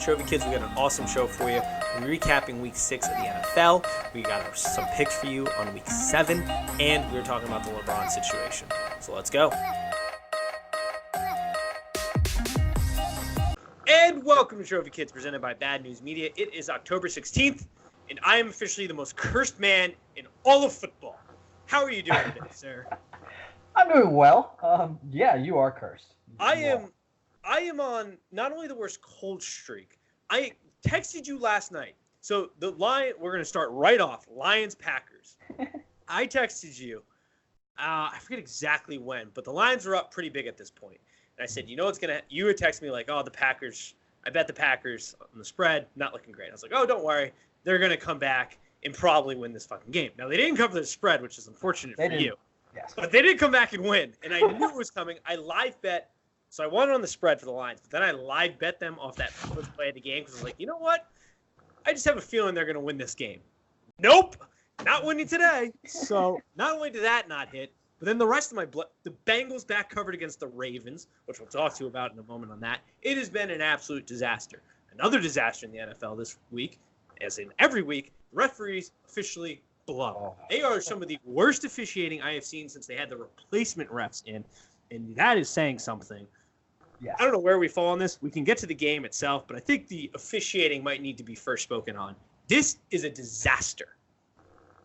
Trophy Kids, we got an awesome show for you. We're recapping week 6 of the NFL. We got some picks for you on week 7, and we were talking about the Lebron situation. So let's go. And welcome to Trophy Kids, presented by Bad News Media. It is October 16th, and I am officially the most cursed man in all of football. How are you doing today, sir? I'm doing well. Yeah, you are cursed. I am on not only the worst cold streak. I texted you last night. So we're going to start right off. Lions-Packers. I texted you. I forget exactly when, but the Lions were up pretty big at this point. And I said, you would text me like, oh, the Packers, I bet the Packers on the spread, not looking great. I was like, oh, don't worry. They're going to come back and probably win this fucking game. Now, they didn't cover the spread, which is unfortunate for you. Yes. But they did come back and win. And I knew it was coming. I live bet. So I won on the spread for the Lions. But then I live bet them off that first play of the game because I was like, you know what? I just have a feeling they're going to win this game. Nope. Not winning today. So not only did that not hit, but then the rest of the Bengals back covered against the Ravens, which we'll talk to you about in a moment on that. It has been an absolute disaster. Another disaster in the NFL this week, as in every week, the referees officially blow. They are some of the worst officiating I have seen since they had the replacement refs in, and that is saying something. Yeah. I don't know where we fall on this. We can get to the game itself, but I think the officiating might need to be first spoken on. This is a disaster.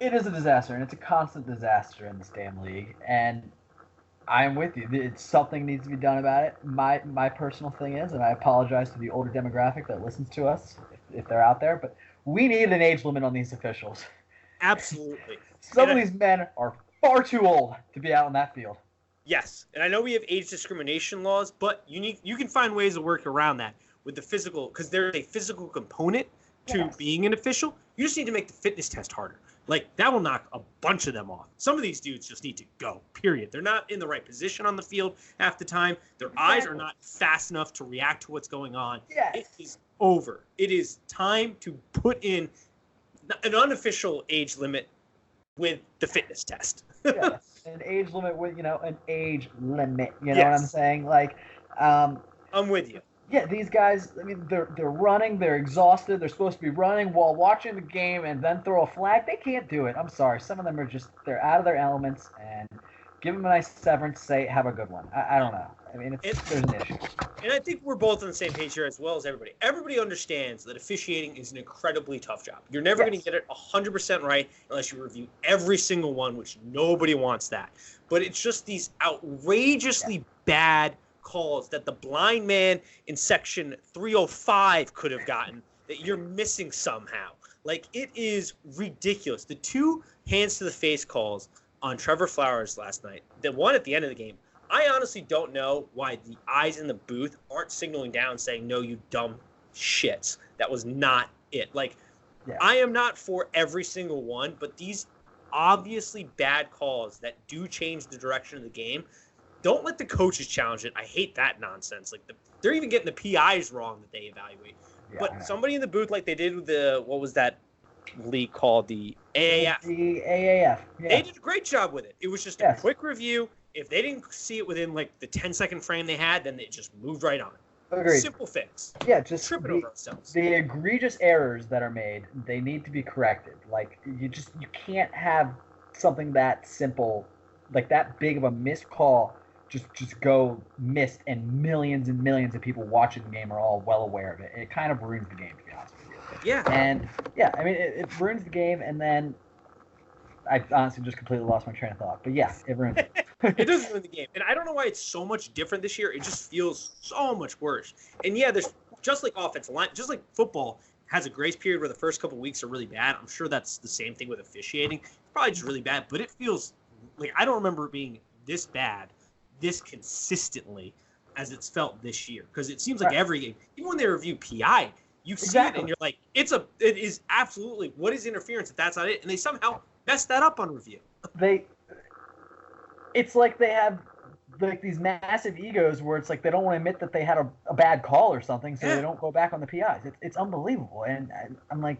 It is a disaster, and it's a constant disaster in this damn league. And I'm with you. Something needs to be done about it. My personal thing is, and I apologize to the older demographic that listens to us, if they're out there, but we need an age limit on these officials. Absolutely. Some of these men are far too old to be out on that field. Yes, and I know we have age discrimination laws, but you can find ways to work around that with the physical, because there's a physical component to being an official. You just need to make the fitness test harder. Like, that will knock a bunch of them off. Some of these dudes just need to go, period. They're not in the right position on the field half the time. Their eyes are not fast enough to react to what's going on. Yes. It is over. It is time to put in an unofficial age limit with the fitness test. Yes, an age limit with, an age limit. You know what I'm saying? Like, I'm with you. Yeah, these guys, I mean, they're running, they're exhausted, they're supposed to be running while watching the game and then throw a flag. They can't do it. I'm sorry. Some of them are they're out of their elements, and give them a nice severance, say, have a good one. I don't know. I mean, there's an issue. And I think we're both on the same page here as well as everybody. Everybody understands that officiating is an incredibly tough job. You're never going to get it 100% right unless you review every single one, which nobody wants that. But it's just these outrageously bad calls that the blind man in section 305 could have gotten that you're missing somehow. Like, it is ridiculous. The 2 hands to the face calls on Trevor Flowers last night, the one at the end of the game, I honestly don't know why the eyes in the booth aren't signaling down saying, no, you dumb shits. That was not it. Like, I am not for every single one, but these obviously bad calls that do change the direction of the game, don't let the coaches challenge it. I hate that nonsense. Like, they're even getting the PIs wrong that they evaluate. But somebody in the booth, like they did with what was that league called? The AAF. The AAF. Yeah. They did a great job with it. It was just a quick review. If they didn't see it within like the 10-second frame they had, then they just moved right on. Agreed. Simple fix. Yeah, just tripping over ourselves. The egregious errors that are made, they need to be corrected. Like, you can't have something that simple, like that big of a missed call, just go missed, and millions of people watching the game are all well aware of it. It kind of ruins the game, to be honest with you. Yeah. And I mean, it ruins the game, and then I honestly just completely lost my train of thought. But yeah, it ruins it. It does ruin the game. And I don't know why it's so much different this year. It just feels so much worse. And yeah, there's just like offensive line, just like football has a grace period where the first couple weeks are really bad. I'm sure that's the same thing with officiating. It's probably just really bad, but it feels like I don't remember it being this bad, this consistently as it's felt this year. Because it seems like every game, even when they review PI, you see it and you're like, it is absolutely, what is interference if that's not it? And they somehow messed that up on review. It's like they have like these massive egos where it's like they don't want to admit that they had a bad call or something, so they don't go back on the PIs. It's unbelievable. And I'm like,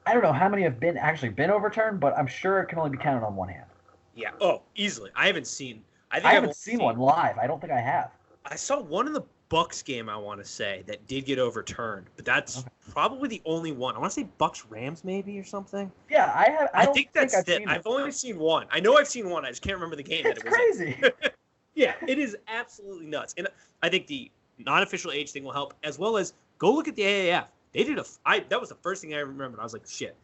I don't know how many have actually been overturned, but I'm sure it can only be counted on one hand. Yeah. Oh, easily. I haven't seen. I haven't seen one live. I don't think I have. I saw one in the Bucks game, I want to say, that did get overturned, but that's probably the only one. I want to say Bucks Rams maybe or something. Yeah, I think that's it. I've only seen one. I know I've seen one. I just can't remember the game it's that it was crazy. Yeah, it is absolutely nuts. And I think the non-official age thing will help, as well as go look at the AAF. They did that was the first thing I remembered. I was like, shit.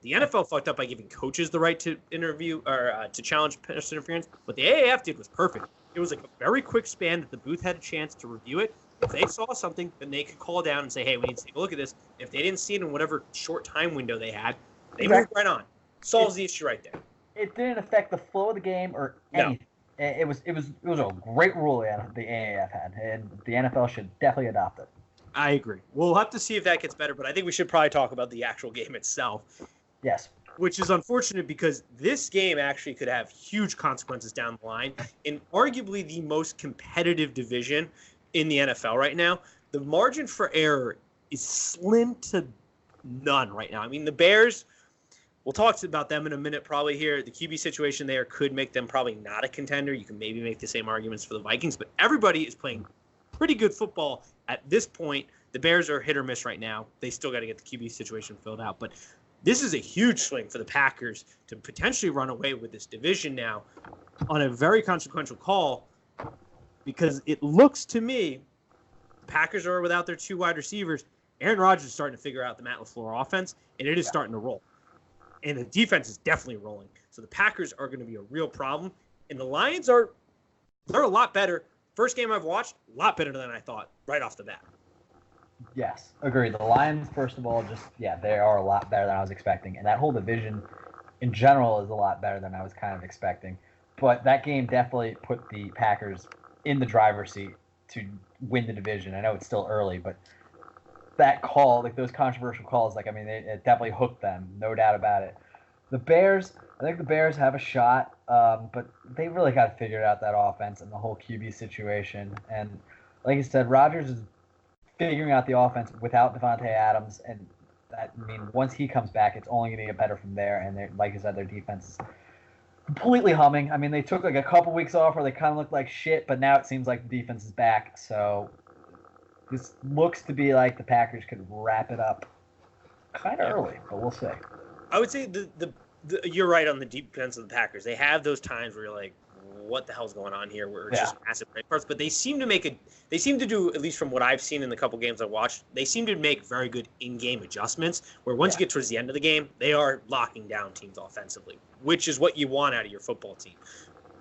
The NFL fucked up by giving coaches the right to interview or to challenge pass interference. What the AAF did was perfect. It was like a very quick span that the booth had a chance to review it. If they saw something, then they could call down and say, hey, we need to take a look at this. If they didn't see it in whatever short time window they had, they moved right on. Solves the issue right there. It didn't affect the flow of the game or anything. No. It was a great rule that the AAF had, and the NFL should definitely adopt it. I agree. We'll have to see if that gets better, but I think we should probably talk about the actual game itself. Yes. Which is unfortunate because this game actually could have huge consequences down the line in arguably the most competitive division in the NFL right now. The margin for error is slim to none right now. I mean, the Bears, we'll talk about them in a minute probably here. The QB situation there could make them probably not a contender. You can maybe make the same arguments for the Vikings, but everybody is playing pretty good football at this point. The Bears are hit or miss right now. They still got to get the QB situation filled out, but this is a huge swing for the Packers to potentially run away with this division now on a very consequential call, because it looks to me the Packers are without their two wide receivers. Aaron Rodgers is starting to figure out the Matt LaFleur offense, and it is starting to roll. And the defense is definitely rolling. So the Packers are going to be a real problem. And the Lions they're a lot better. First game I've watched, a lot better than I thought right off the bat. Yes, agreed. The Lions, first of all, they are a lot better than I was expecting. And that whole division in general is a lot better than I was kind of expecting. But that game definitely put the Packers in the driver's seat to win the division. I know it's still early, but that call, like those controversial calls, it definitely hooked them, no doubt about it. The Bears, I think the Bears have a shot, but they really got to figure out that offense and the whole QB situation. And like you said, Rodgers is figuring out the offense without Devontae Adams, and once he comes back, it's only going to get better from there. And like you said, their defense is completely humming. I mean, they took like a couple weeks off where they kind of looked like shit, but now it seems like the defense is back. So this looks to be like the Packers could wrap it up kind of early, but we'll see. I would say you're right on the defense of the Packers. They have those times where you're like, what the hell's going on here? We're just massive break parts. But they seem to do, at least from what I've seen in the couple games I watched, they seem to make very good in-game adjustments where once you get towards the end of the game, they are locking down teams offensively, which is what you want out of your football team.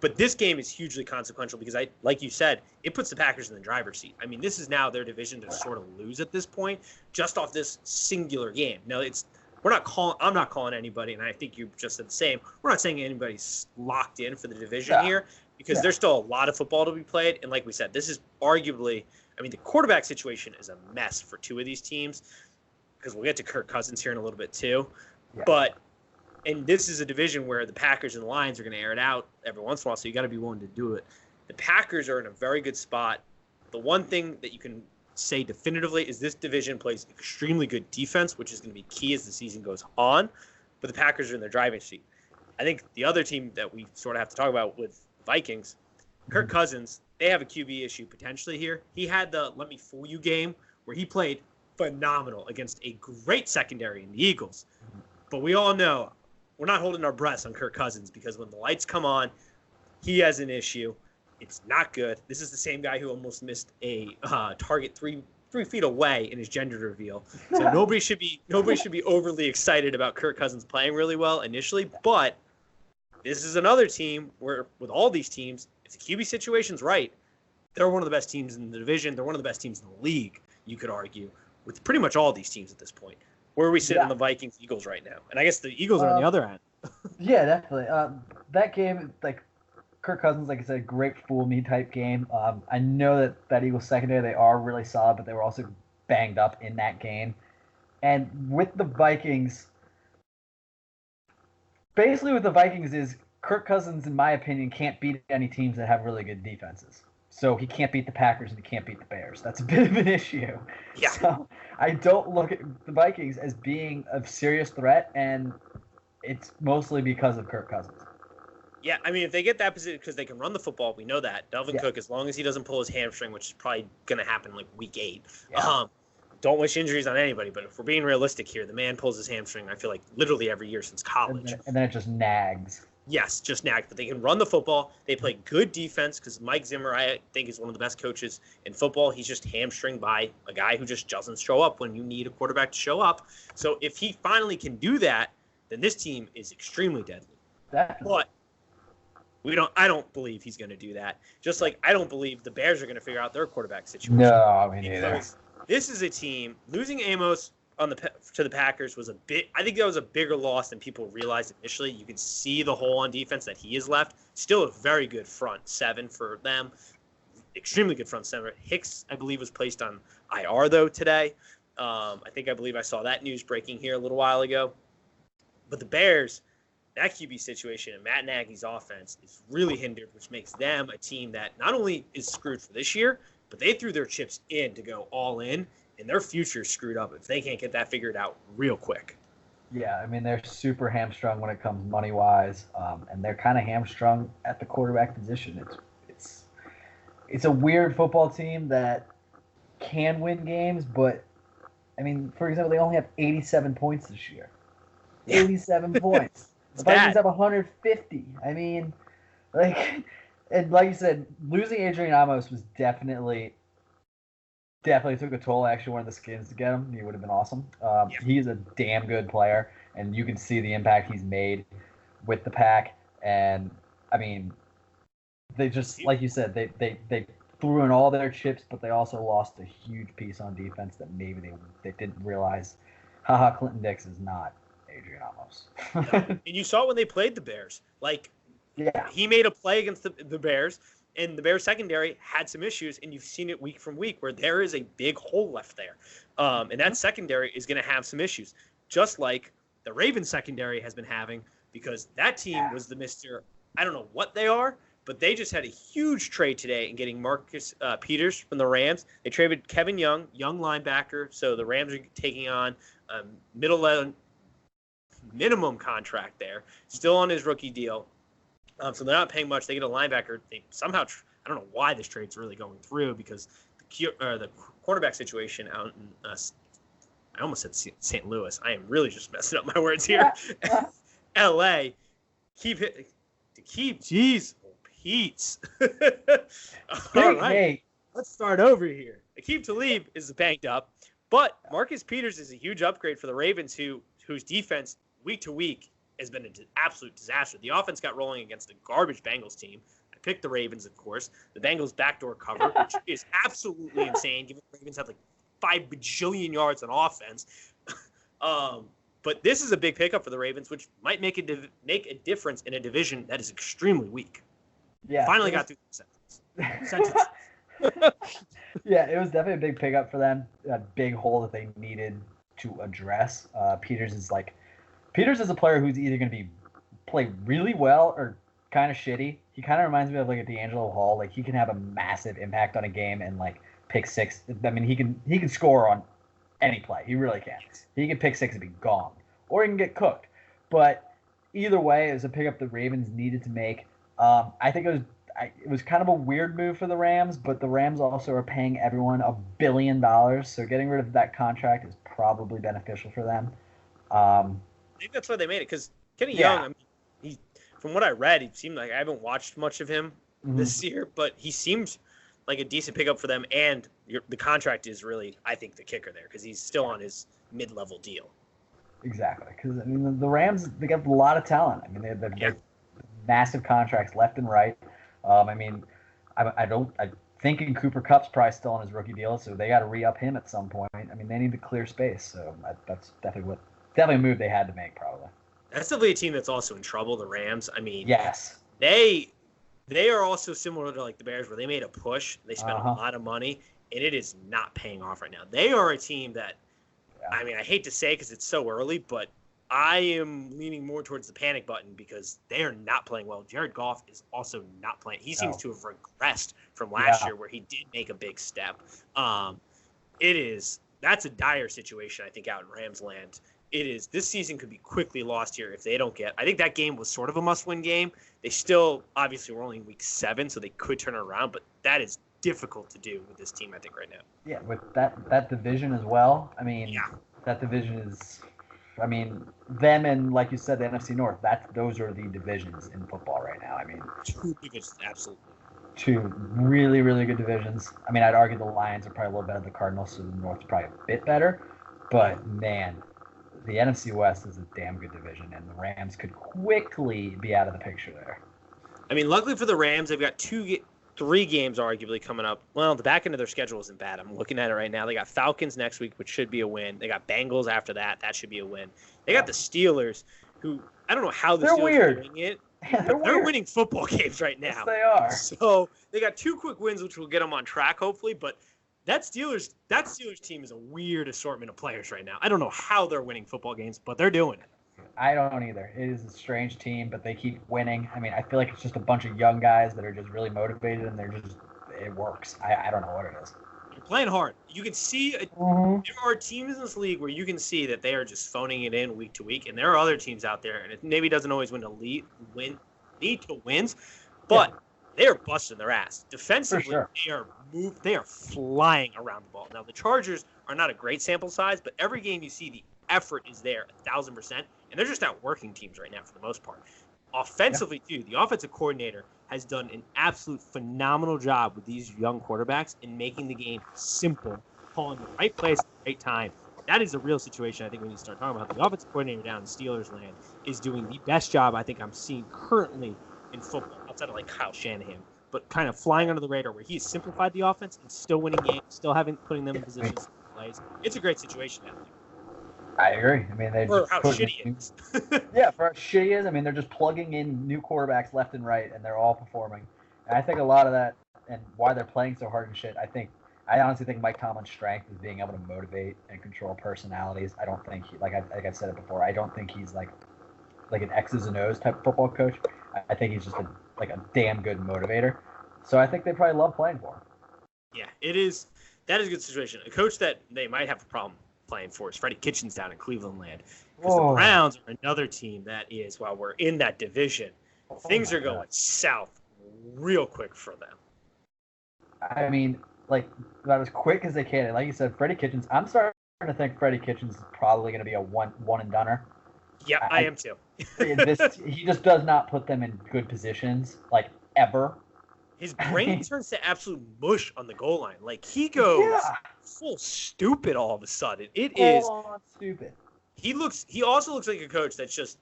But this game is hugely consequential because, like you said, it puts the Packers in the driver's seat. I mean, this is now their division to sort of lose at this point, just off this singular game. Now, I'm not calling anybody, and I think you just said the same. We're not saying anybody's locked in for the division here because there's still a lot of football to be played. And like we said, this is arguably, the quarterback situation is a mess for two of these teams because we'll get to Kirk Cousins here in a little bit too. Yeah. And this is a division where the Packers and the Lions are going to air it out every once in a while, so you got to be willing to do it. The Packers are in a very good spot. The one thing that you can say definitively is this division plays extremely good defense, which is going to be key as the season goes on. But the Packers are in their driving seat. I think the other team that we sort of have to talk about with Vikings, Kirk Cousins, they have a QB issue potentially here. He had the let me fool you game where he played phenomenal against a great secondary in the Eagles. But we all know we're not holding our breaths on Kirk Cousins because when the lights come on, he has an issue. It's not good. This is the same guy who almost missed a target three feet away in his gender reveal. So nobody should be overly excited about Kirk Cousins playing really well initially. But this is another team where, with all these teams, if the QB situation's right, they're one of the best teams in the division. They're one of the best teams in the league, you could argue, with pretty much all these teams at this point. Where are we sitting on the Vikings-Eagles right now? And I guess the Eagles are on the other end. Yeah, definitely. That game, Kirk Cousins, like I said, great fool me type game. I know that Eagles secondary, they are really solid, but they were also banged up in that game. And with the Vikings, basically with the Vikings is Kirk Cousins, in my opinion, can't beat any teams that have really good defenses. So he can't beat the Packers and he can't beat the Bears. That's a bit of an issue. Yeah. So I don't look at the Vikings as being a serious threat, and it's mostly because of Kirk Cousins. Yeah, I mean, if they get that position, because they can run the football, we know that. Dalvin Yeah. Cook, as long as he doesn't pull his hamstring, which is probably going to happen like week 8. Yeah. Don't wish injuries on anybody, but if we're being realistic here, the man pulls his hamstring, I feel like literally every year since college. And then it just nags. Yes, just nags, but they can run the football. They play good defense because Mike Zimmer, I think, is one of the best coaches in football. He's just hamstringed by a guy who just doesn't show up when you need a quarterback to show up. So if he finally can do that, then this team is extremely deadly. Definitely. But I don't believe he's going to do that. Just like I don't believe the Bears are going to figure out their quarterback situation. No, me neither. This is a team losing Amos to the Packers was I think that was a bigger loss than people realized initially. You can see the hole on defense that he has left. Still a very good front seven for them. Extremely good front seven. Hicks, I believe, was placed on IR though today. I believe I saw that news breaking here a little while ago. But the Bears, that QB situation and Matt Nagy's offense is really hindered, which makes them a team that not only is screwed for this year, but they threw their chips in to go all in, and their future is screwed up if they can't get that figured out real quick. Yeah, I mean, they're super hamstrung when it comes money-wise, and they're kind of hamstrung at the quarterback position. It's a weird football team that can win games, but, I mean, for example, they only have 87 points this year. 87 points. The Vikings have 150. I mean, and like you said, losing Adrian Amos was definitely took a toll. I actually wanted the Skins to get him. He would have been awesome. He's a damn good player, and you can see the impact he's made with the Pack. And, I mean, they just, like you said, they threw in all their chips, but they also lost a huge piece on defense that maybe they didn't realize. Clinton Dix is not Adrian Amos. And you saw it when they played the Bears. He made a play against the Bears, and the Bears secondary had some issues, and you've seen it week from week where there is a big hole left there. And that secondary is going to have some issues, just like the Ravens secondary has been having, because that team was the Mr. I don't know what they are, but they just had a huge trade today in getting Marcus Peters from the Rams. They traded Kevin Young linebacker, so the Rams are taking on minimum contract there, still on his rookie deal. So they're not paying much. They get a linebacker. They somehow, I don't know why this trade's really going through, because the quarterback situation out in, I almost said St. Louis. I am really just messing up my words here. L.A. Jeez, Pete's. All right, let's start over here. Aqib Talib is banged up, but Marcus Peters is a huge upgrade for the Ravens, whose defense week to week has been an absolute disaster. The offense got rolling against a garbage Bengals team. I picked the Ravens, of course. The Bengals backdoor cover, which is absolutely insane, given the Ravens have like 5 bajillion yards on offense. But this is a big pickup for the Ravens, which might make a difference in a division that is extremely weak. Yeah, finally got through the sentence. Yeah, it was definitely a big pickup for them. A big hole that they needed to address. Peters is a player who's either going to play really well or kind of shitty. He kind of reminds me of like a D'Angelo Hall. Like, he can have a massive impact on a game and like pick six. I mean, he can score on any play. He really can. He can pick six and be gone, or he can get cooked. But either way, it was a pickup the Ravens needed to make. I think it was kind of a weird move for the Rams, but the Rams also are paying everyone $1 billion, so getting rid of that contract is probably beneficial for them. I think that's why they made it, because Kenny Young, I mean, from what I read, he seemed like, I haven't watched much of him this year, but he seemed like a decent pickup for them, and the contract is really, I think, the kicker there, because he's still on his mid-level deal. Exactly, because I mean, the Rams, they got a lot of talent. I mean, they have massive contracts left and right. I mean, I think Cooper Kupp's probably still on his rookie deal, so they got to re-up him at some point. I mean, they need to clear space, so that's definitely a move they had to make, probably. That's definitely a team that's also in trouble, the Rams. I mean, yes, they are also similar to like the Bears, where they made a push, they spent a lot of money, and it is not paying off right now. They are a team that, I mean, I hate to say because it's so early, but I am leaning more towards the panic button because they are not playing well. Jared Goff is also not playing. He seems to have regressed from last year, where he did make a big step. It is That's a dire situation, I think, out in Rams land. It is. This season could be quickly lost here if they don't get. I think that game was sort of a must-win game. They still, obviously, we're only in week 7, so they could turn it around, but that is difficult to do with this team, I think, right now. Yeah, with that division as well. I mean, Yeah. that division is, I mean, them and, like you said, the NFC North, those are the divisions in football right now. I mean, Two divisions, absolutely. Two really, really good divisions. I mean, I'd argue the Lions are probably a little better than the Cardinals, so the North's probably a bit better. But, man, the NFC West is a damn good division, and the Rams could quickly be out of the picture there. I mean, luckily for the Rams, they've got 3 games arguably coming up. Well, the back end of their schedule isn't bad. I'm looking at it right now. They got Falcons next week, which should be a win. They got Bengals after that. That should be a win. They got the Steelers, who I don't know how the Steelers are doing it. They're winning football games right now. Yes, they are. So they got 2 quick wins, which will get them on track, hopefully. But that Steelers team is a weird assortment of players right now. I don't know how they're winning football games, but they're doing it. I don't either. It is a strange team, but they keep winning. I mean, I feel like it's just a bunch of young guys that are just really motivated, and it works. I don't know what it is. They're playing hard. You can see there are teams in this league where you can see that they are just phoning it in week to week, and there are other teams out there, and it maybe doesn't always lead to wins, but they are busting their ass. Defensively, sure. they are flying around the ball. Now, the Chargers are not a great sample size, but every game you see, the effort is there 1,000%, and they're just outworking teams right now for the most part. Offensively, too, the offensive coordinator has done an absolute phenomenal job with these young quarterbacks in making the game simple, calling the right plays at the right time. That is a real situation I think we need to start talking about. The offensive coordinator down in Steelers land is doing the best job I think I'm seeing currently in football, outside of like Kyle Shanahan, but kind of flying under the radar where he's simplified the offense and still winning games, still putting them in positions to plays. It's a great situation now. I agree. I mean, for how shitty it is. Yeah, for how shitty it is. I mean, they're just plugging in new quarterbacks left and right, and they're all performing. And I think a lot of that, and why they're playing so hard and shit, I honestly think Mike Tomlin's strength is being able to motivate and control personalities. I don't think like I've said it before, I don't think he's like an X's and O's type of football coach. I think he's just a damn good motivator. So I think they probably love playing for him. Yeah, it is. That is a good situation. A coach that they might have a problem playing for is Freddie Kitchens down in Cleveland land. Because the Browns are another team that is, while we're in that division, things are going south real quick for them. I mean, like, about as quick as they can. And like you said, Freddie Kitchens, I'm starting to think Freddie Kitchens is probably going to be a one and doneer. Yeah, I am too. He just does not put them in good positions, like, ever. His brain turns to absolute mush on the goal line. Like, he goes full stupid all of a sudden. It is stupid. He also looks like a coach that's just,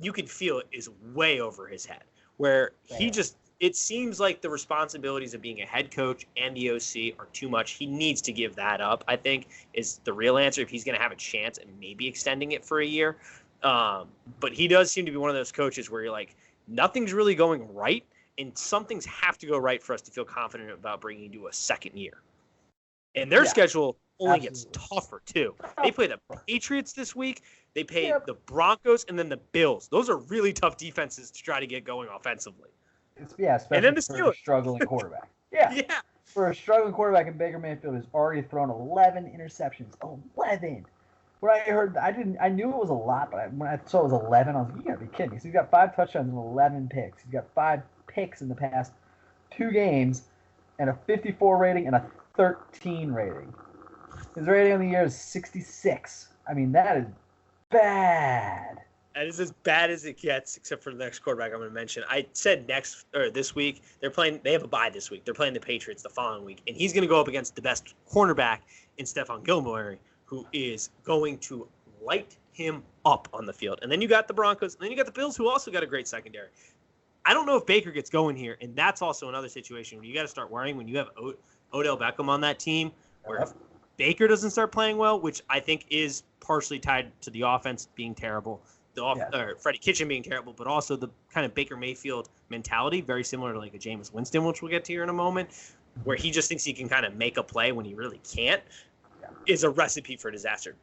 you can feel it, is way over his head. Where it seems like the responsibilities of being a head coach and the OC are too much. He needs to give that up, I think, is the real answer if he's going to have a chance and maybe extending it for a year. But he does seem to be one of those coaches where you're like, nothing's really going right, and some things have to go right for us to feel confident about bringing you to a second year. And their schedule only gets tougher, too. They play the Patriots this week. They play the Broncos and then the Bills. Those are really tough defenses to try to get going offensively. Especially and then for a struggling quarterback. Yeah. For a struggling quarterback in Baker Mayfield who's already thrown 11 interceptions. 11. When I heard, I knew it was a lot, but when I saw it was 11, I was like, you gotta be kidding me. So he's got 5 touchdowns and 11 picks. He's got 5 picks in the past 2 games, and a 54 rating and a 13 rating. His rating on the year is 66. I mean, that is bad. That is as bad as it gets, except for the next quarterback I'm going to mention. I said this week, they have a bye this week. They're playing the Patriots the following week, and he's going to go up against the best cornerback in Stephon Gilmore, who is going to light him up on the field. And then you got the Broncos, and then you got the Bills, who also got a great secondary. I don't know if Baker gets going here, and that's also another situation where you got to start worrying when you have Odell Beckham on that team, where if Baker doesn't start playing well, which I think is partially tied to the offense being terrible, or Freddie Kitchen being terrible, but also the kind of Baker Mayfield mentality, very similar to like a Jameis Winston, which we'll get to here in a moment, where he just thinks he can kind of make a play when he really can't, is a recipe for disaster.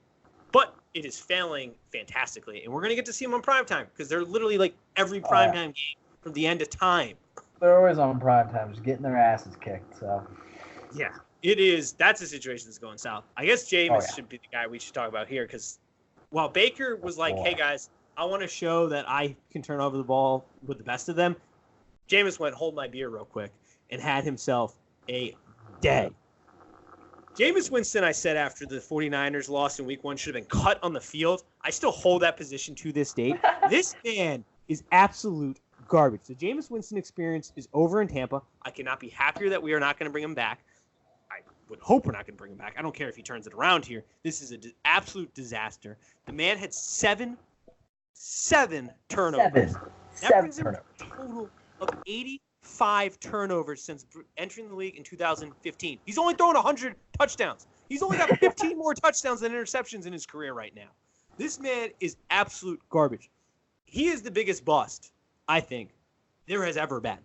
But it is failing fantastically, and we're going to get to see him on primetime because they're literally like every primetime game from the end of time. They're always on primetime, just getting their asses kicked. So yeah, That's a situation that's going south. I guess Jameis should be the guy we should talk about here because while Baker was like, hey, guys, I want to show that I can turn over the ball with the best of them, Jameis went, hold my beer real quick, and had himself a day. Jameis Winston, I said after the 49ers loss in week 1, should have been cut on the field. I still hold that position to this date. This man is absolute garbage. The Jameis Winston experience is over in Tampa. I cannot be happier that we are not going to bring him back. I would hope we're not going to bring him back. I don't care if he turns it around here. This is an absolute disaster. The man had seven turnovers. That brings him to a total of 85 turnovers since entering the league in 2015. He's only thrown 100 touchdowns. He's only got 15 more touchdowns than interceptions in his career right now. This man is absolute garbage. He is the biggest bust, I think, there has ever been.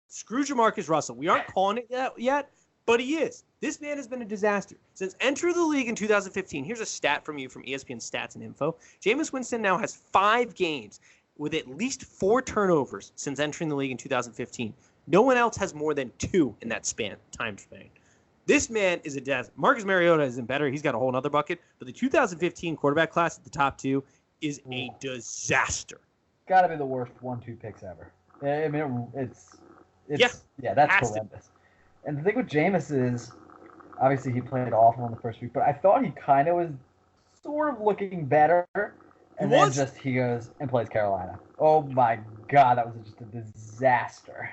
Screw Jamarcus Russell. We aren't calling it yet, but he is. This man has been a disaster. Since entering the league in 2015, here's a stat from ESPN Stats and Info. Jameis Winston now has 5 games with at least 4 turnovers since entering the league in 2015. No one else has more than 2 in that time span. This man is a death. Marcus Mariota isn't better. He's got a whole other bucket. But the 2015 quarterback class at the top 2 is a disaster. Got to be the worst 1-2 picks ever. I mean, it's that's horrendous. And the thing with Jameis is, obviously he played awful in the first week, but I thought he kind of was sort of looking better. And then he goes and plays Carolina. Oh my God, that was just a disaster.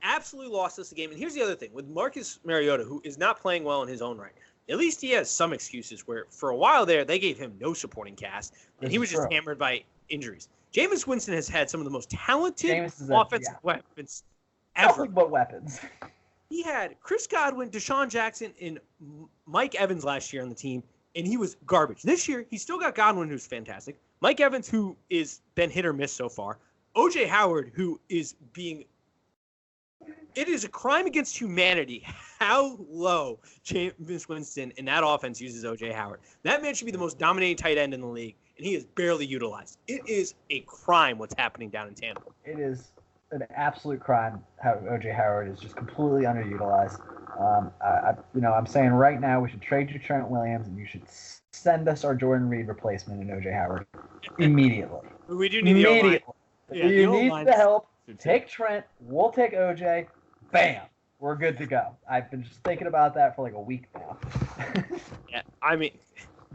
Absolutely lost us the game. And here's the other thing. With Marcus Mariota, who is not playing well in his own right, at least he has some excuses where for a while there, they gave him no supporting cast, and he was just hammered by injuries. Jameis Winston has had some of the most talented offensive weapons ever. Nothing but weapons. He had Chris Godwin, Deshaun Jackson, and Mike Evans last year on the team, and he was garbage. This year, he's still got Godwin, who's fantastic. Mike Evans, who is been hit or miss so far. O.J. Howard, who is being... It is a crime against humanity how low Jameis Winston and that offense uses O.J. Howard. That man should be the most dominating tight end in the league, and he is barely utilized. It is a crime what's happening down in Tampa. It is an absolute crime how O.J. Howard is just completely underutilized. I'm saying right now we should trade you Trent Williams, and you should send us our Jordan Reed replacement in O.J. Howard immediately. We do need the O-line. Yeah, you need the help. Take Trent. We'll take O.J. Bam. We're good to go. I've been just thinking about that for like a week now. Yeah, I mean,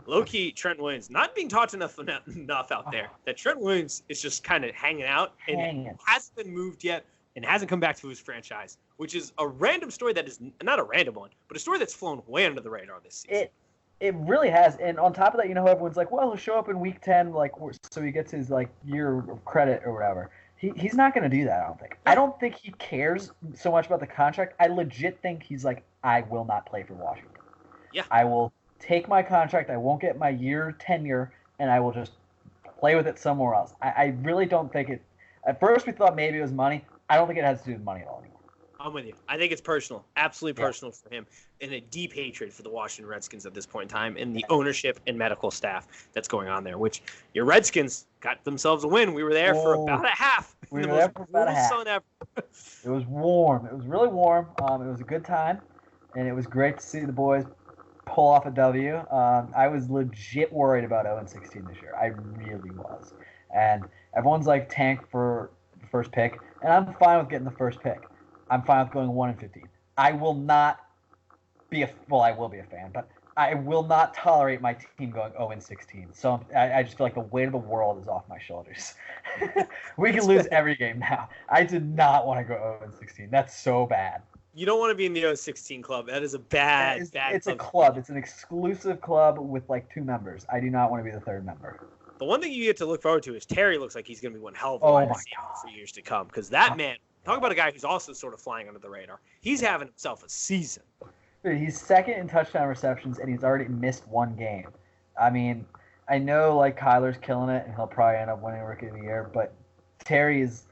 low-key, Trent Williams not being talked enough out there. That Trent Williams is just kind of hanging out and hasn't been moved yet and hasn't come back to his franchise, which is a random story that is not a random one, but a story that's flown way under the radar this season. It really has. And on top of that, everyone's like, well, he'll show up in week 10, so he gets his year of credit or whatever. He's not going to do that, I don't think. I don't think he cares so much about the contract. I legit think he's like, I will not play for Washington. Yeah. I will take my contract. I won't get my year tenure, and I will just play with it somewhere else. I really don't think it – at first we thought maybe it was money. I don't think it has to do with money at all anymore. I'm with you. I think it's personal, absolutely personal for him, and a deep hatred for the Washington Redskins at this point in time, and the ownership and medical staff that's going on there. Which your Redskins got themselves a win. We were there for about a half. We were there for about a half. Sun ever. It was warm. It was really warm. It was a good time, and it was great to see the boys pull off a W. I was legit worried about 0-16 this year. I really was, and everyone's like tank for the first pick, and I'm fine with getting the first pick. I'm fine with going 1-15. I will not be I will be a fan, but I will not tolerate my team going 0-16. So I just feel like the weight of the world is off my shoulders. We can lose every game now. I did not want to go 0-16. That's so bad. You don't want to be in the 0-16 club. That is a bad It's a club. It's an exclusive club with 2 members. I do not want to be the 3rd member. The one thing you get to look forward to is Terry looks like he's going to be one hell of a wide receiver for years to come, because that man. Talk about a guy who's also sort of flying under the radar. He's having himself a season. Dude, he's second in touchdown receptions, and he's already missed 1 game. I mean, I know Kyler's killing it, and he'll probably end up winning Rookie of the Year, but Terry is,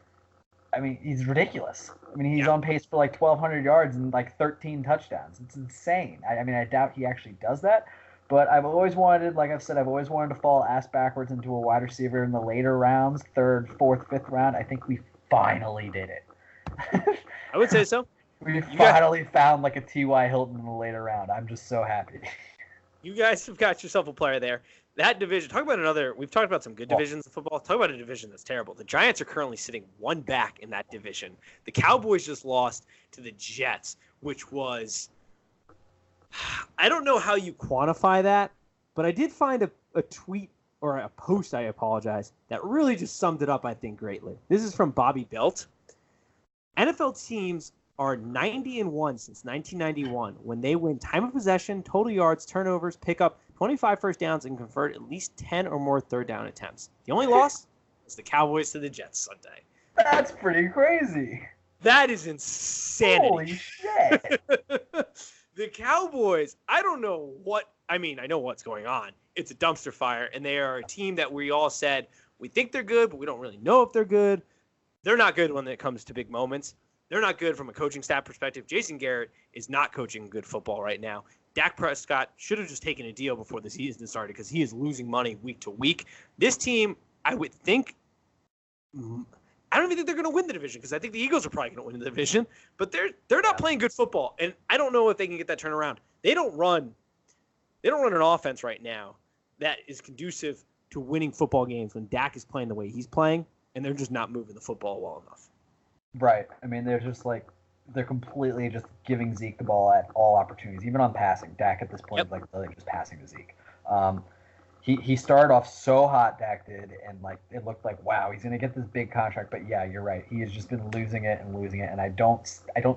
he's ridiculous. He's on pace for 1,200 yards and 13 touchdowns. It's insane. I doubt he actually does that, but I've always wanted, like I've said, to fall ass backwards into a wide receiver in the later rounds, 3rd, 4th, 5th round. I think we finally did it. I would say so. We finally found like a T.Y. Hilton in the later round. I'm just so happy. You guys have got yourself a player there. That division, talk about another, we've talked about some good divisions of football. Talk about a division that's terrible. The Giants are currently sitting one back in that division. The Cowboys just lost to the Jets, which was, I don't know how you quantify that, but I did find a tweet or a post, I apologize, that really just summed it up, I think, greatly. This is from Bobby Belt. NFL teams are 90-1 since 1991 when they win time of possession, total yards, turnovers, pick up 25 first downs, and convert at least 10 or more third down attempts. The only loss is the Cowboys to the Jets Sunday. That's pretty crazy. That is insanity. Holy shit. The Cowboys, I don't know what, I mean, I know what's going on. It's a dumpster fire, and they are a team that we all said, we think they're good, but we don't really know if they're good. They're not good when it comes to big moments. They're not good from a coaching staff perspective. Jason Garrett is not coaching good football right now. Dak Prescott should have just taken a deal before the season started because he is losing money week to week. This team, I would think, I don't even think they're going to win the division because I think the Eagles are probably going to win the division, but they're not playing good football, and I don't know if they can get that turnaround. They don't run an offense right now that is conducive to winning football games when Dak is playing the way he's playing, and they're just not moving the football well enough. Right. I mean, they're completely just giving Zeke the ball at all opportunities, even on passing. Dak at this point is like really just passing to Zeke. He started off so hot, Dak did, and like it looked like, wow, he's gonna get this big contract. But yeah, you're right. He has just been losing it, and I don't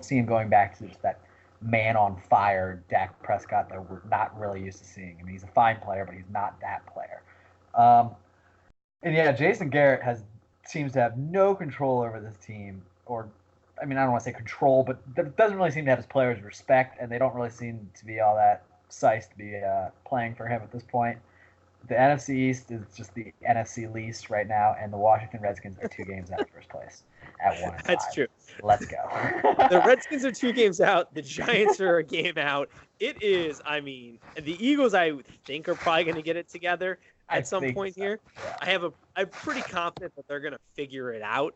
see him going back to just that man on fire Dak Prescott that we're not really used to seeing. I mean, he's a fine player, but he's not that player. And yeah, Jason Garrett seems to have no control over this team. Or, I mean, I don't want to say control, but doesn't really seem to have his players' respect, and they don't really seem to be all that psyched to be playing for him at this point. The NFC East is just the NFC least right now, and the Washington Redskins are 2 games out of first place at 1-5. That's true. Let's go. The Redskins are 2 games out. The Giants are a game out. It is, I mean, the Eagles, I think, are probably going to get it together at some point here. Yeah. I'm pretty confident that they're going to figure it out.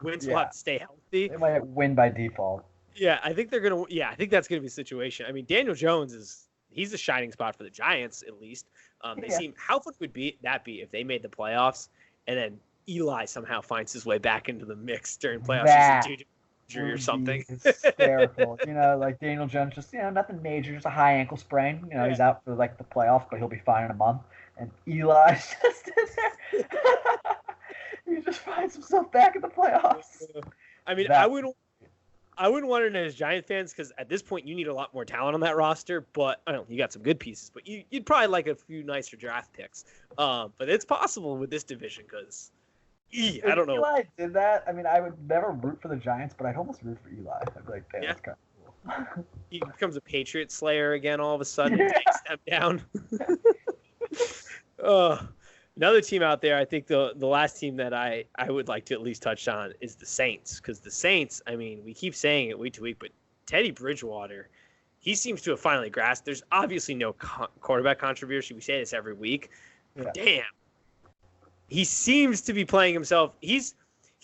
Wentz will have to stay healthy. They might win by default. Yeah, I think they're going to. Yeah, I think that's going to be the situation. I mean, Daniel Jones he's a shining spot for the Giants at least. They seem. How fun would that be if they made the playoffs and then Eli somehow finds his way back into the mix during playoffs season 2 or something? Hysterical. Like Daniel Jones, just nothing major, just a high ankle sprain. He's out for like the playoffs, but he'll be fine in a month. And Eli's just in there. He just finds himself back in the playoffs. I mean, I wouldn't want it as Giant fans because at this point you need a lot more talent on that roster. But I don't know, you got some good pieces, but you'd probably like a few nicer draft picks. But it's possible with this division because I don't know. Eli did that. I mean, I would never root for the Giants, but I'd almost root for Eli. I'd be like, damn, that's kind of cool. He becomes a Patriot Slayer again all of a sudden. Takes them down. Another team out there, I think the last team that I would like to at least touch on is the Saints. Because the Saints, I mean, we keep saying it week to week, but Teddy Bridgewater, he seems to have finally grasped. There's obviously no quarterback controversy. We say this every week. But damn. He seems to be playing himself. He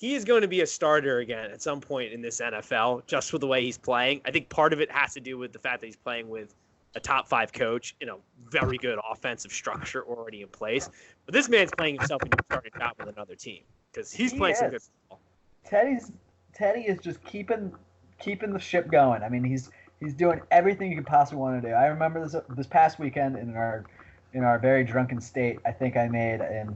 is going to be a starter again at some point in this NFL, just with the way he's playing. I think part of it has to do with the fact that he's playing with a top 5 coach in a very good offensive structure already in place. But this man's playing himself into a starting job with another team because he's playing some good football. Teddy is just keeping the ship going. I mean, he's doing everything you could possibly want to do. I remember this past weekend in our very drunken state. I think I made an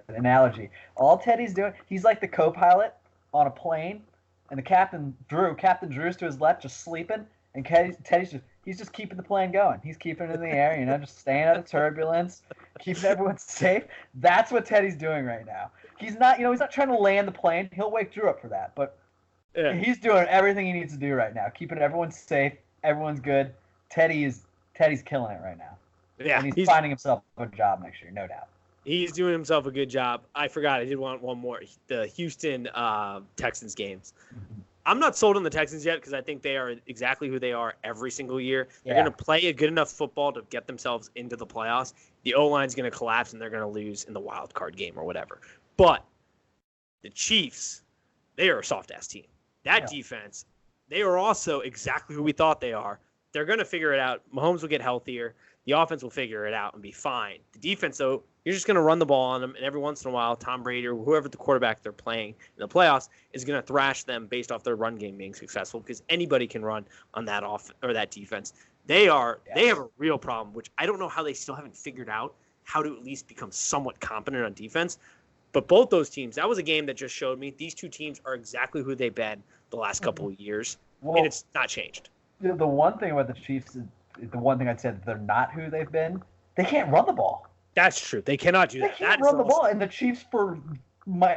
analogy. All Teddy's doing, he's like the co-pilot on a plane, and the Captain Drew's to his left, just sleeping, and Teddy's just keeping the plane going. He's keeping it in the air, just staying out of turbulence, keeping everyone safe. That's what Teddy's doing right now. He's not trying to land the plane. He'll wake Drew up for that, but he's doing everything he needs to do right now, keeping everyone safe. Everyone's good. Teddy's killing it right now. Yeah, and he's finding himself a job next year, no doubt. He's doing himself a good job. I forgot. I did want one more. The Houston Texans games. Mm-hmm. I'm not sold on the Texans yet because I think they are exactly who they are every single year. They're going to play a good enough football to get themselves into the playoffs. The O-line's going to collapse and they're going to lose in the wild card game or whatever. But the Chiefs, they are a soft-ass team. That defense, they are also exactly who we thought they are. They're going to figure it out. Mahomes will get healthier. The offense will figure it out and be fine. The defense, though, you're just going to run the ball on them, and every once in a while, Tom Brady or whoever the quarterback they're playing in the playoffs is going to thrash them based off their run game being successful because anybody can run on that that defense. They have a real problem, which I don't know how they still haven't figured out how to at least become somewhat competent on defense. But both those teams, that was a game that just showed me these two teams are exactly who they've been the last couple of years, and it's not changed. The one thing about the Chiefs is the one thing I'd say that they're not who they've been. They can't run the ball. That's true. They cannot do that. They can't run the ball, and the Chiefs for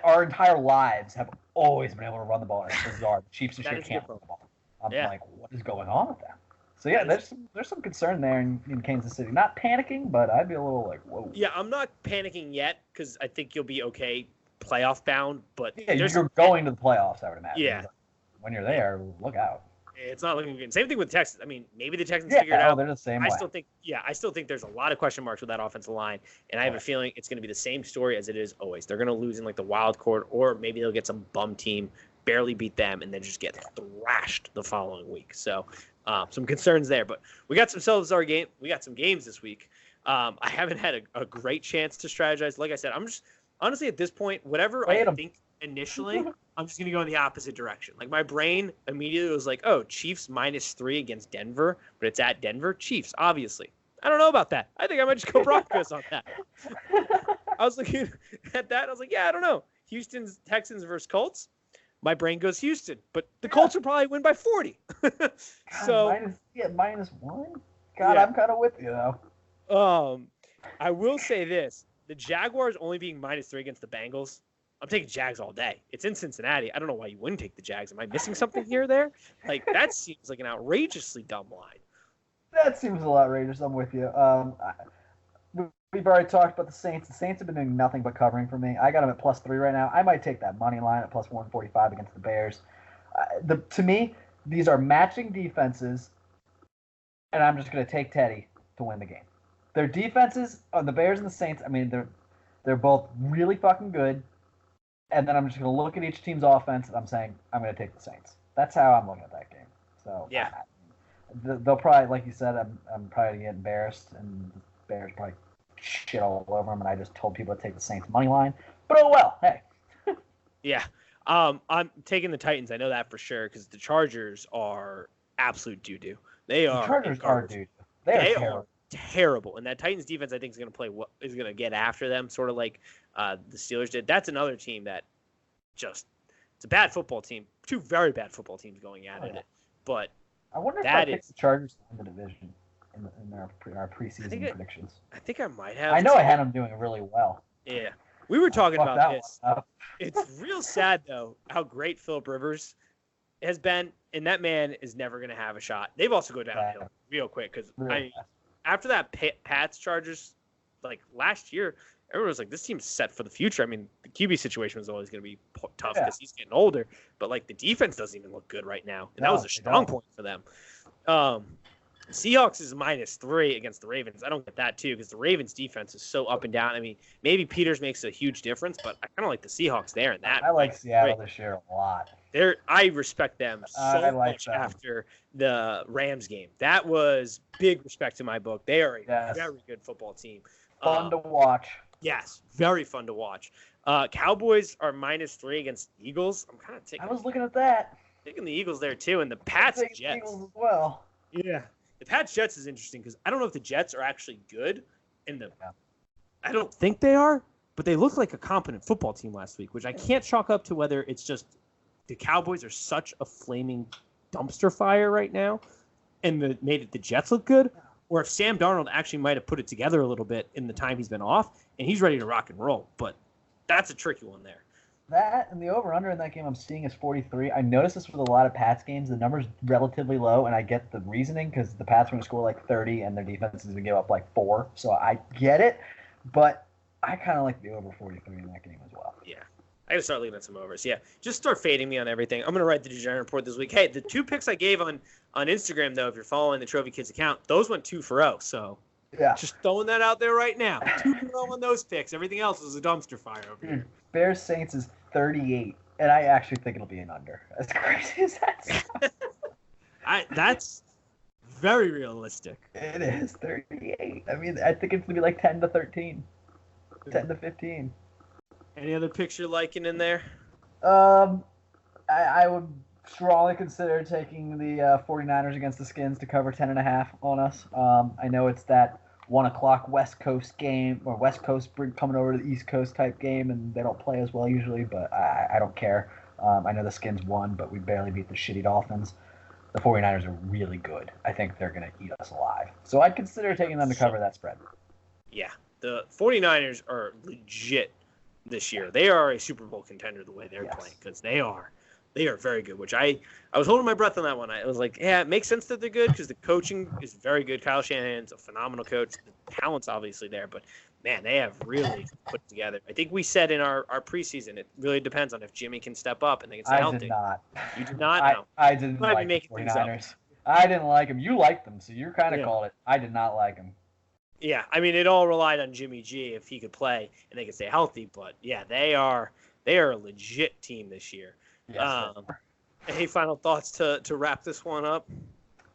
our entire lives have always been able to run the ball. It's bizarre. The Chiefs just can't run the ball. I'm like, what is going on with them? So yeah, there's some concern there in Kansas City. Not panicking, but I'd be a little like, whoa. Yeah, I'm not panicking yet because I think you'll be okay playoff bound. But yeah, you're going to the playoffs, I would imagine. Yeah. When you're there, look out. It's not looking good. Same thing with Texans. I mean, maybe the Texans figure it out. They're the same way. I still think there's a lot of question marks with that offensive line, and I have a feeling it's going to be the same story as it is always. They're going to lose in like the wild card, or maybe they'll get some bum team, barely beat them, and then just get thrashed the following week. So, some concerns there. But we got some games this week. I haven't had a great chance to strategize. Like I said, I'm just honestly at this point, whatever I think initially, I'm just going to go in the opposite direction. Like my brain immediately was like, oh, Chiefs -3 against Denver, but it's at Denver. Chiefs, obviously. I don't know about that. I think I might just go Broncos on that. I was looking at that. I was like, yeah, I don't know. Houston's Texans versus Colts. My brain goes Houston, but the Colts will probably win by 40. So -1. God, I'm kind of with you though. I will say this: the Jaguars only being -3 against the Bengals. I'm taking Jags all day. It's in Cincinnati. I don't know why you wouldn't take the Jags. Am I missing something here or there? Like, that seems like an outrageously dumb line. That seems a lot outrageous. I'm with you. We've already talked about the Saints. The Saints have been doing nothing but covering for me. I got them at +3 right now. I might take that money line at +145 against the Bears. To me, these are matching defenses, and I'm just going to take Teddy to win the game. Their defenses on the Bears and the Saints, I mean, they're both really fucking good. And then I'm just going to look at each team's offense, and I'm saying I'm going to take the Saints. That's how I'm looking at that game. So yeah, they'll probably, like you said, I'm probably going to get embarrassed, and the Bears probably shit all over them. And I just told people to take the Saints money line. But oh well, hey. Yeah, I'm taking the Titans. I know that for sure because the Chargers are absolute doo-doo. The Chargers are doo-doo. They are terrible. And that Titans defense, I think, is going to get after them, sort of like the Steelers did. That's another team that it's a bad football team. Two very bad football teams going at it. But I wonder if I picked the Chargers to win the division in our preseason predictions. I think I might have. I know I had them doing really well. Yeah. We were talking about this. It's real sad, though, how great Phillip Rivers has been, and that man is never going to have a shot. They've also go downhill real quick because after that Pats Chargers, like last year, everyone was like, this team's set for the future. I mean, the QB situation was always going to be tough because he's getting older, but like the defense doesn't even look good right now, and that was a strong point for them. Seahawks is -3 against the Ravens. I don't get that too because the Ravens defense is so up and down. I mean, maybe Peters makes a huge difference, but I kind of like the Seahawks there in that. I like Seattle this year a lot. I respect them so much after the Rams game. That was big respect in my book. They are a very good football team. Fun to watch. Yes, very fun to watch. Cowboys are -3 against the Eagles. I'm kind of taking. I was looking at that. Taking the Eagles there too, and the Pats Jets. Eagles as well. Yeah. The Pats Jets is interesting because I don't know if the Jets are actually good. I don't think they are, but they looked like a competent football team last week, which I can't chalk up to whether it's just the Cowboys are such a flaming dumpster fire right now and made the Jets look good, or if Sam Darnold actually might have put it together a little bit in the time he's been off and he's ready to rock and roll. But that's a tricky one there. That and the over-under in that game I'm seeing is 43. I noticed this with a lot of Pats games. The number's relatively low, and I get the reasoning because the Pats are going to score like 30 and their defense is going to give up like 4. So I get it, but I kind of like the over 43 in that game as well. Yeah. I got to start leaving some overs. Yeah, just start fading me on everything. I'm going to write the Degenerate Report this week. Hey, the 2 picks I gave on Instagram, though, if you're following the Trophy Kids account, those went 2 for 0. So yeah, just throwing that out there right now. 2 for 0 on those picks. Everything else was a dumpster fire over here. Bears Saints is 38, and I actually think it'll be an under. As crazy as that sounds. That's very realistic. It is 38. I mean, I think it's gonna be like 10 to 13, 10 to 15. Any other picks you're liking in there? I would strongly consider taking the 49ers against the Skins to cover 10.5 on us. I know it's that 1 o'clock West Coast game, or West Coast coming over to the East Coast type game, and they don't play as well usually, but I don't care. I know the Skins won, but we barely beat the shitty Dolphins. The 49ers are really good. I think they're going to eat us alive. So I'd consider taking them to cover that spread. Yeah, the 49ers are legit this year. They are a Super Bowl contender the way they're playing, because they are very good, which I was holding my breath on that one. I was like, yeah, it makes sense that they're good because the coaching is very good. Kyle Shanahan's a phenomenal coach. The talent's obviously there, but, man, they have really put it together. I think we said in our preseason, it really depends on if Jimmy can step up and they can stay healthy. I did not. You did not? No. I didn't like the 49ers. I didn't like them. You liked them, so you kind of called it. I did not like them. Yeah, I mean, it all relied on Jimmy G if he could play and they could stay healthy. But, yeah, they are a legit team this year. Yes, any final thoughts to wrap this one up?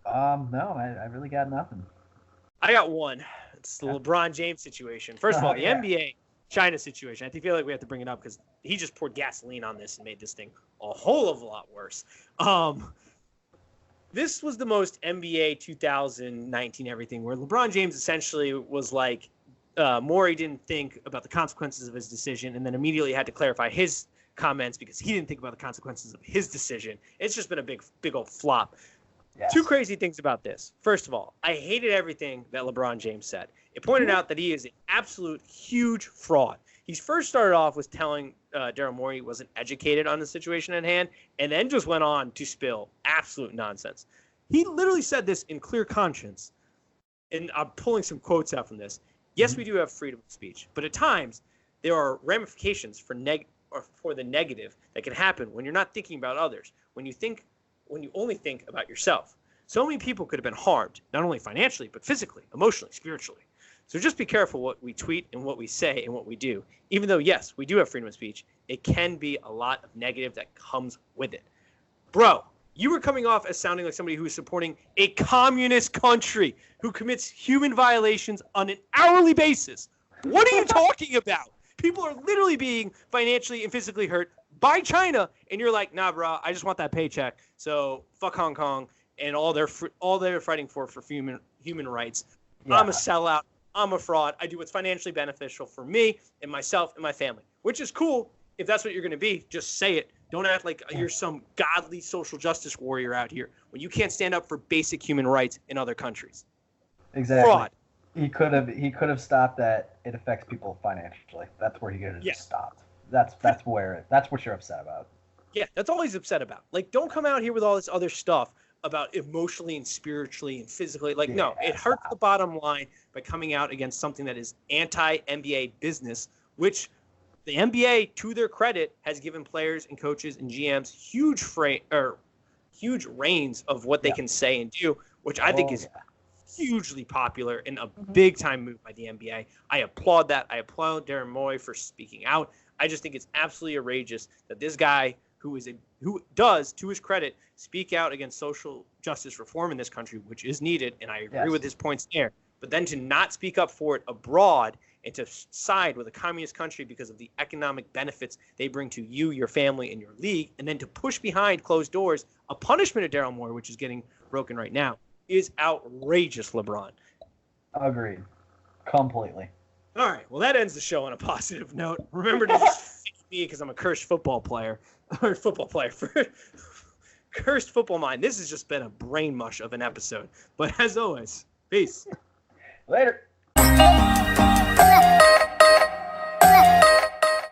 No, I really got nothing. I got one. It's the LeBron James situation. First of all, the NBA China situation. I feel like we have to bring it up because he just poured gasoline on this and made this thing a whole of a lot worse. This was the most NBA 2019 everything, where LeBron James essentially was like, Morey didn't think about the consequences of his decision and then immediately had to clarify his comments because he didn't think about the consequences of his decision. It's just been a big old flop. Yes. Two crazy things about this. First of all, I hated everything that LeBron James said. It pointed out that he is an absolute huge fraud. He first started off with telling Daryl Morey he wasn't educated on the situation at hand, and then just went on to spill absolute nonsense. He literally said this in clear conscience, and I'm pulling some quotes out from this. Yes, we do have freedom of speech, but at times there are ramifications for the negative that can happen when you're not thinking about others, when you only think about yourself. So many people could have been harmed, not only financially, but physically, emotionally, spiritually. So just be careful what we tweet and what we say and what we do. Even though, yes, we do have freedom of speech, it can be a lot of negative that comes with it. Bro, you were coming off as sounding like somebody who is supporting a communist country who commits human violations on an hourly basis. What are you talking about? People are literally being financially and physically hurt by China, and you're like, nah, bro, I just want that paycheck. So fuck Hong Kong and all they're fighting for human rights. Yeah. I'm a sellout. I'm a fraud. I do what's financially beneficial for me and myself and my family, which is cool. If that's what you're going to be, just say it. Don't act like you're some godly social justice warrior out here when you can't stand up for basic human rights in other countries. Exactly. Fraud. He could have stopped that. It affects people financially. That's where he could have just stopped. That's what you're upset about. Yeah, that's all he's upset about. Like, don't come out here with all this other stuff about emotionally and spiritually and physically. Like, no, it hurts the bottom line by coming out against something that is anti-NBA business, which the NBA, to their credit, has given players and coaches and GMs huge reins of what they can say and do, which I think is hugely popular and a big-time move by the NBA. I applaud that. I applaud Daryl Morey for speaking out. I just think it's absolutely outrageous that this guy who does, to his credit, speak out against social justice reform in this country, which is needed, and I agree with his points there, but then to not speak up for it abroad and to side with a communist country because of the economic benefits they bring to you, your family, and your league, and then to push behind closed doors a punishment of Daryl Morey, which is getting broken right now, is outrageous, LeBron. Agreed. Completely. All right. Well, that ends the show on a positive note. Remember to just feed me because I'm a cursed football player. Cursed football mind. This has just been a brain mush of an episode. But as always, peace. Later.